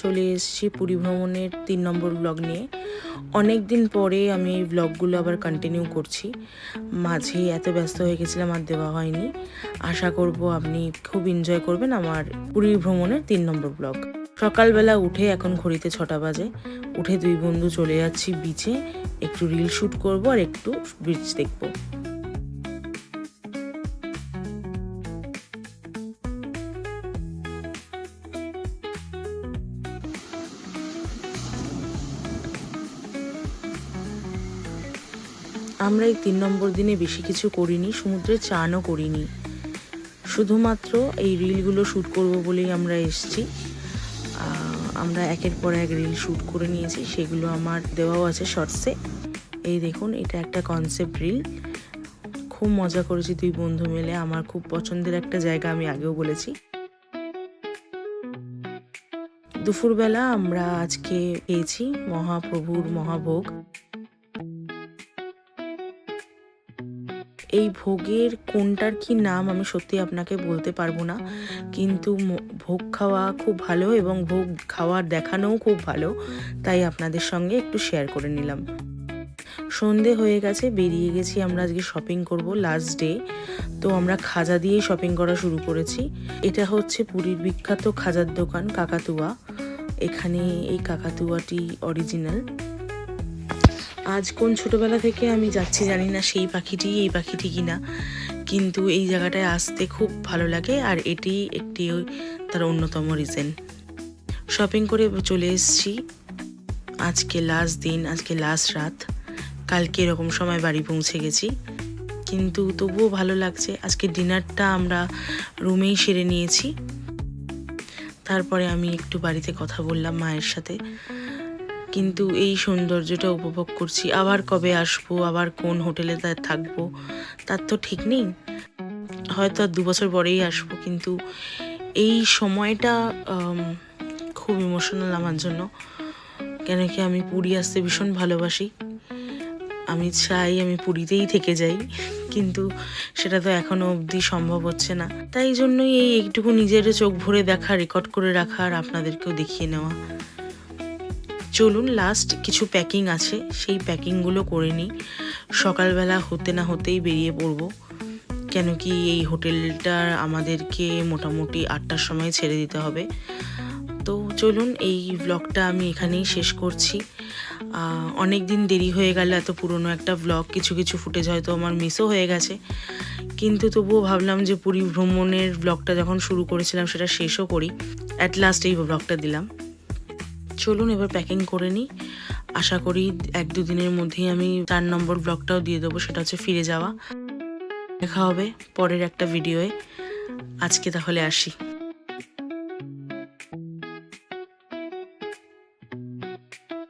চলে এসেছি পুরী ভ্রমণের 3 নম্বর ব্লগ নিয়ে। অনেক দিন পরে আমি এই ব্লগগুলো আবার কন্টিনিউ করছি। মাঝে এত ব্যস্ত হয়ে গেছিলাম আর দেওয়া হয়নি। আশা করব আপনি খুব এনজয় করবেন আমার পুরী ভ্রমণের 3 নম্বর ব্লগ। সকালবেলা উঠে এখন ঘড়িতে 6টা বাজে। উঠে দুই বন্ধু চলে যাচ্ছি বিচে, একটু রিল শ্যুট করব আর একটু বিচ দেখব। আমরা এই 3 নম্বর দিনে বেশি কিছু করিনি, সমুদ্রে চানও করিনি, শুধুমাত্র এই রিলগুলো শ্যুট করব বলেই আমরা এসেছি। আমরা একের পর এক রিল শ্যুট করে নিয়েছি, সেগুলো আমার দেওয়াও আছে শর্টসে। এই দেখুন, এটা একটা কনসেপ্ট রিল। খুব মজা করেছি দুই বন্ধু মিলে। আমার খুব পছন্দের একটা জায়গা, আমি আগেও বলেছি। দুপুরবেলা আমরা আজকে পেয়েছি মহাপ্রভুর মহাভোগ। এই ভোগের কোনটার কি নাম আমি সত্যি আপনাকে বলতে পারবো না, কিন্তু ভোগ খাওয়া খুব ভালো এবং ভোগ খাওয়ার দেখানোও খুব ভালো, তাই আপনাদের সঙ্গে একটু শেয়ার করে নিলাম। সন্ধে হয়ে গেছে, বেরিয়ে গেছি আমরা আজকে শপিং করব, লাস্ট ডে। তো আমরা খাজা দিয়েই শপিং করা শুরু করেছি। এটা হচ্ছে পুরীর বিখ্যাত খাজার দোকান কাকাতুয়া। এখানে এই কাকাতুয়াটি অরিজিনাল। আজ কোন ছোটবেলা থেকে আমি যাচ্ছি জানি না সেই পাখিটি এই পাখিটি কিনা, কিন্তু এই জায়গাটায় আসতে খুব ভালো লাগে, আর এটি একটি তার অন্যতম রিজন। শপিং করে চলে এসেছি। আজকে লাস্ট দিন, আজকে লাস্ট রাত। কালকে এরকম সময় বাড়ি পৌঁছে গেছি, কিন্তু তবুও ভালো লাগছে। আজকে ডিনারটা আমরা রুমেই সেরে নিয়েছি। তারপরে আমি একটু বাড়িতে কথা বললাম মায়ের সাথে, কিন্তু এই সৌন্দর্যটা উপভোগ করছি। আবার কবে আসবো, আবার কোন হোটেলে থাকবো তার তো ঠিক নেই, হয়তো আর 2 বছর পরেই আসবো, কিন্তু এই সময়টা খুব ইমোশনাল আমার জন্য। কেন কি আমি পুরী আসতে ভীষণ ভালোবাসি, আমি চাই আমি পুরীতেই থেকে যাই, কিন্তু সেটা তো এখনো অবধি সম্ভব হচ্ছে না। তাই জন্যই এইটুকু নিজের চোখ ভরে দেখা, রেকর্ড করে রাখা আর আপনাদেরকেও দেখিয়ে নেওয়া। চলুন, লাস্ট কিছু প্যাকিং আছে, সেই প্যাকিংগুলো করে নিই। সকালবেলা হতে না হতেই বেরিয়ে পড়ব, কেন কি এই হোটেলটা আমাদেরকে মোটামুটি 8টার সময় ছেড়ে দিতে হবে। তো চলুন, এই ব্লগটা আমি এখানেই শেষ করছি। অনেক দিন দেরি হয়ে গেল, এত পুরনো একটা ব্লগ, কিছু কিছু ফুটেজ হয়তো আমার মিসও হয়ে গেছে, কিন্তু তবুও ভাবলাম যে পুরী ভ্রমণের ব্লগটা যখন শুরু করেছিলাম সেটা শেষও করি। অ্যাট লাস্ট এই ব্লগটা দিলাম। চলুন এবার প্যাকিং করে নিই। আশা করি 1-2 দিনের মধ্যেই আমি 4 নম্বর ব্লগটাও দিয়ে দেবো, সেটা হচ্ছে ফিরে যাওয়া। দেখা হবে পরের একটা ভিডিওয়ে। আজকে তাহলে আসি।